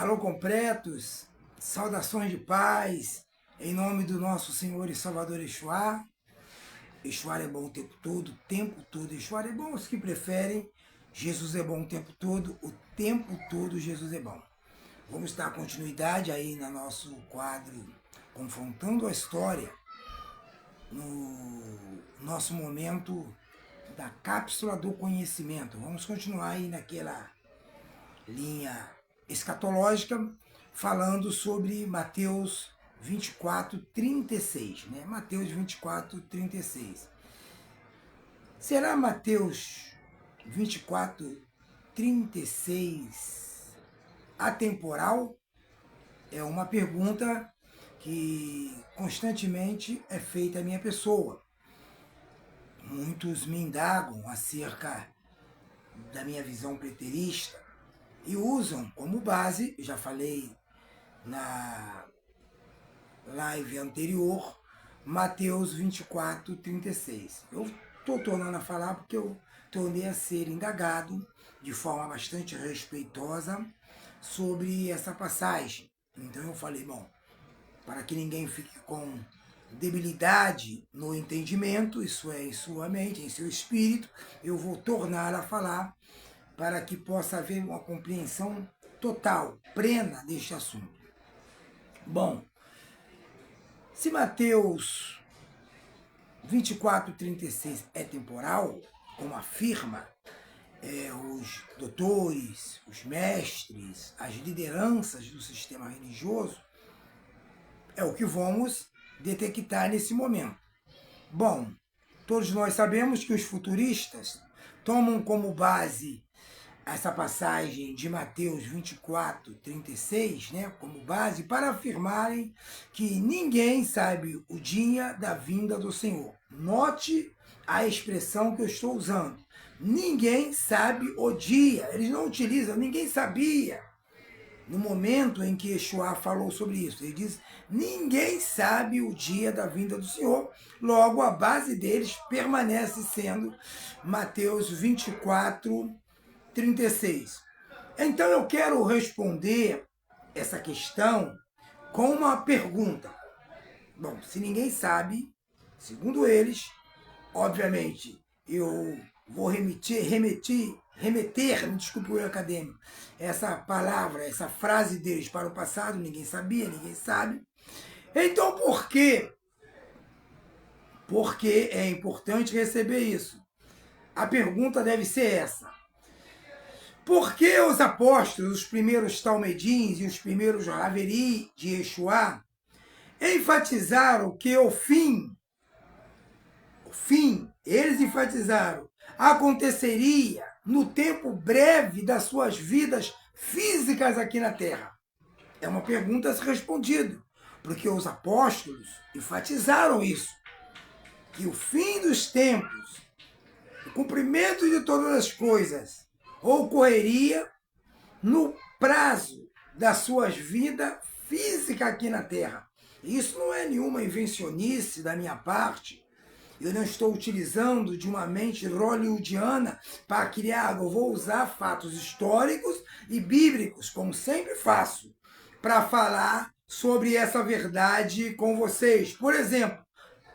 Alô, completos, saudações de paz, em nome do nosso Senhor e Salvador Yeshua. Yeshua é bom o tempo todo Yeshua é bom. Os que preferem, Jesus é bom o tempo todo Jesus é bom. Vamos dar continuidade aí no nosso quadro Confrontando a História, no nosso momento da cápsula do conhecimento. Vamos continuar aí naquela linha escatológica, falando sobre Mateus 24, 36. Né? Mateus 24, 36. Será Mateus 24, 36 atemporal? É uma pergunta que constantemente é feita à minha pessoa. Muitos me indagam acerca da minha visão preterista e usam como base, já falei na live anterior, Mateus 24, 36. Eu estou tornando a falar porque eu tornei a ser indagado de forma bastante respeitosa sobre essa passagem. Então eu falei, bom, para que ninguém fique com debilidade no entendimento, isso é, em sua mente, em seu espírito, eu vou tornar a falar para que possa haver uma compreensão total, plena deste assunto. Bom, se Mateus 24, 36 é temporal, como afirma os doutores, os mestres, as lideranças do sistema religioso, é o que vamos detectar nesse momento. Bom, todos nós sabemos que os futuristas tomam como base essa passagem de Mateus 24, 36, né, como base para afirmarem que ninguém sabe o dia da vinda do Senhor. Note a expressão que eu estou usando. Ninguém sabe o dia. Eles não utilizam, ninguém sabia. No momento em que Yeshua falou sobre isso, ele diz, ninguém sabe o dia da vinda do Senhor. Logo, a base deles permanece sendo Mateus 24, 36. Então eu quero responder essa questão com uma pergunta. Bom, se ninguém sabe, segundo eles, obviamente eu vou remeter, me desculpe o erro acadêmico, essa palavra, essa frase deles para o passado, ninguém sabia, ninguém sabe. Então por quê? Porque é importante receber isso. A pergunta deve ser essa. Por que os apóstolos, os primeiros talmidins e os primeiros Haveri de Yeshua, enfatizaram que o fim, eles enfatizaram, aconteceria no tempo breve das suas vidas físicas aqui na Terra? É uma pergunta a ser respondida, porque os apóstolos enfatizaram isso, que o fim dos tempos, o cumprimento de todas as coisas, ocorreria no prazo das suas vidas físicas aqui na Terra. Isso não é nenhuma invencionice da minha parte. Eu não estou utilizando de uma mente hollywoodiana para criar, eu vou usar fatos históricos e bíblicos, como sempre faço, para falar sobre essa verdade com vocês. Por exemplo,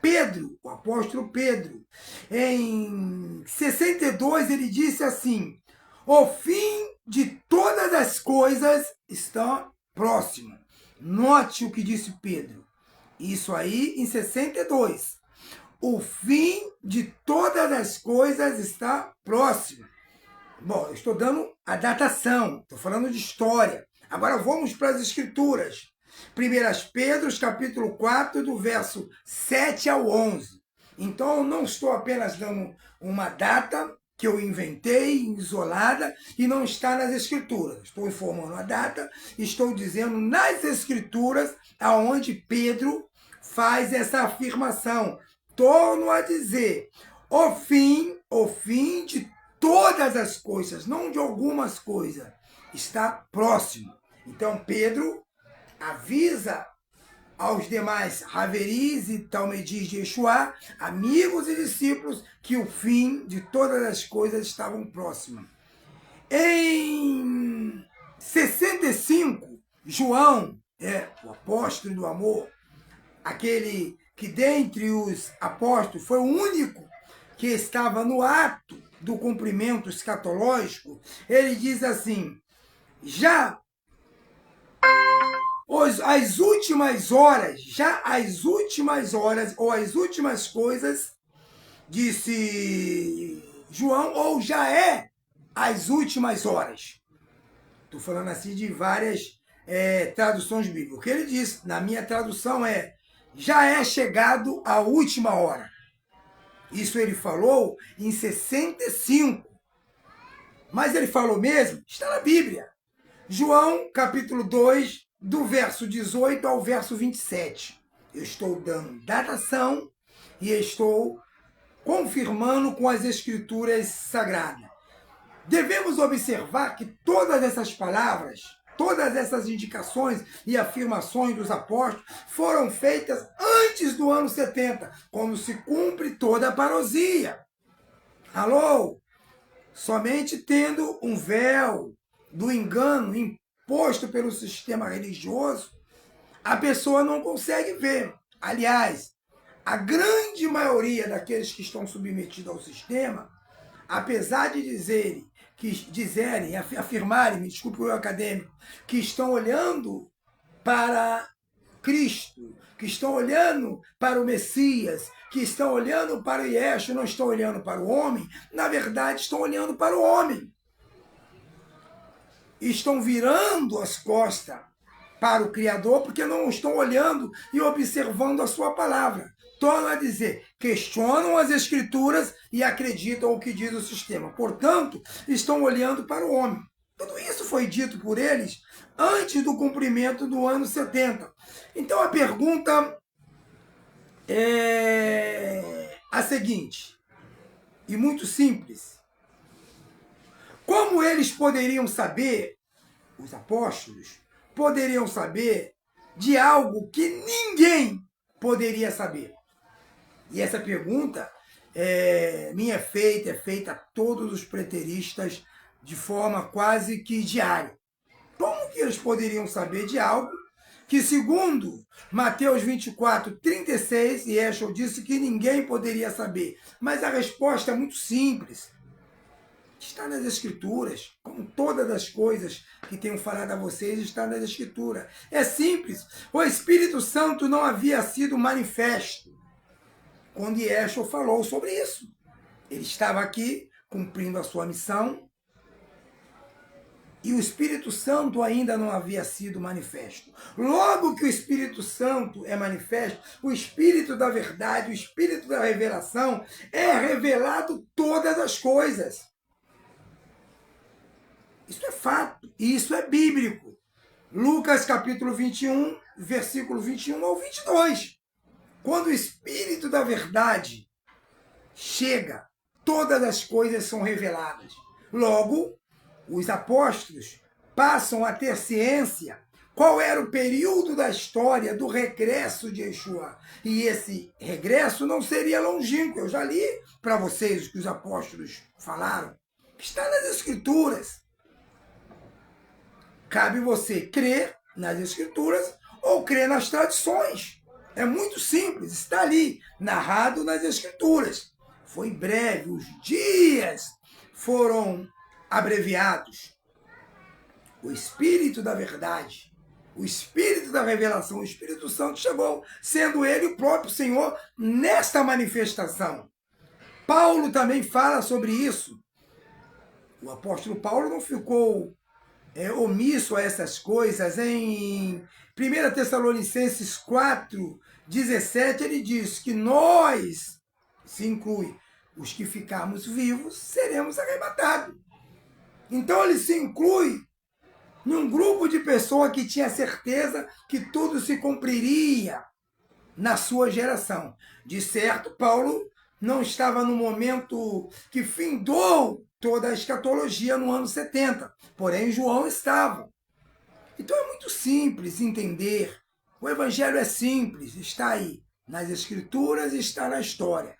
Pedro, o apóstolo Pedro, em 62 ele disse assim, o fim de todas as coisas está próximo. Note o que disse Pedro. Isso aí em 62. O fim de todas as coisas está próximo. Bom, eu estou dando a datação, estou falando de história. Agora vamos para as escrituras. 1 Pedro, capítulo 4, do verso 7 ao 11. Então, eu não estou apenas dando uma data que eu inventei, isolada, e não está nas escrituras. Estou informando a data, estou dizendo nas escrituras aonde Pedro faz essa afirmação. Torno a dizer, o fim de todas as coisas, não de algumas coisas, está próximo. Então Pedro avisa aos demais Haveris e Talmidis de Yeshua, amigos e discípulos, que o fim de todas as coisas estavam próximo. Em 65, João é o apóstolo do amor, aquele que dentre os apóstolos foi o único que estava no ato do cumprimento escatológico. Ele diz assim: já as últimas horas, ou as últimas coisas, disse João, ou já é as últimas horas. Estou falando assim de várias traduções bíblicas. O que ele diz, na minha tradução, já é chegado a última hora. Isso ele falou em 65. Mas ele falou mesmo, está na Bíblia. João, capítulo 2, do verso 18 ao verso 27. Eu estou dando datação e estou confirmando com as escrituras sagradas. Devemos observar que todas essas palavras, todas essas indicações e afirmações dos apóstolos foram feitas antes do ano 70, quando se cumpre toda a parousia. Alô? Somente tendo um véu do engano imposto pelo sistema religioso, a pessoa não consegue ver. Aliás, a grande maioria daqueles que estão submetidos ao sistema, apesar de afirmarem, me desculpe o acadêmico, que estão olhando para Cristo, que estão olhando para o Messias, que estão olhando para o Yeshua, não estão olhando para o homem, na verdade estão olhando para o homem. Estão virando as costas para o Criador porque não estão olhando e observando a sua palavra. Torno a dizer, questionam as Escrituras e acreditam o que diz o sistema. Portanto, estão olhando para o homem. Tudo isso foi dito por eles antes do cumprimento do ano 70. Então a pergunta é a seguinte, e muito simples. Como eles poderiam saber, os apóstolos, poderiam saber de algo que ninguém poderia saber? E essa pergunta é feita a todos os preteristas de forma quase que diária. Como que eles poderiam saber de algo que, segundo Mateus 24, 36, Yeshua disse que ninguém poderia saber? Mas a resposta é muito simples. Está nas Escrituras, como todas as coisas que tenho falado a vocês, está nas Escrituras. É simples. O Espírito Santo não havia sido manifesto quando Yeshua falou sobre isso. Ele estava aqui cumprindo a sua missão e o Espírito Santo ainda não havia sido manifesto. Logo que o Espírito Santo é manifesto, o Espírito da verdade, o Espírito da revelação, é revelado todas as coisas. Isso é fato, e isso é bíblico. Lucas capítulo 21, versículo 21 ao 22. Quando o Espírito da verdade chega, todas as coisas são reveladas. Logo, os apóstolos passam a ter ciência qual era o período da história do regresso de Yeshua. E esse regresso não seria longínquo. Eu já li para vocês o que os apóstolos falaram. Está nas Escrituras. Cabe você crer nas Escrituras ou crer nas tradições. É muito simples, está ali, narrado nas Escrituras. Foi breve, os dias foram abreviados. O Espírito da verdade, o Espírito da revelação, o Espírito Santo chegou, sendo ele o próprio Senhor nesta manifestação. Paulo também fala sobre isso. O apóstolo Paulo não ficou omisso a essas coisas. Em 1 Tessalonicenses 4, 17, ele diz que nós, se inclui os que ficarmos vivos, seremos arrebatados. Então ele se inclui num grupo de pessoas que tinha certeza que tudo se cumpriria na sua geração. De certo, Paulo não estava no momento que findou toda a escatologia no ano 70, porém João estava. Então é muito simples entender. O evangelho é simples, está aí nas Escrituras e está na história.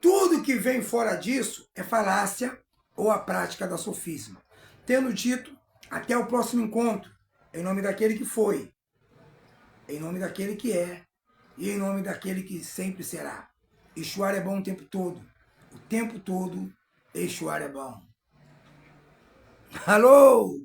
Tudo que vem fora disso é falácia ou a prática da sofisma. Tendo dito, até o próximo encontro. em nome daquele que foi, em nome daquele que é e em nome daquele que sempre será. Exuar é bom o tempo todo. O tempo todo, Exuar é bom. Alô!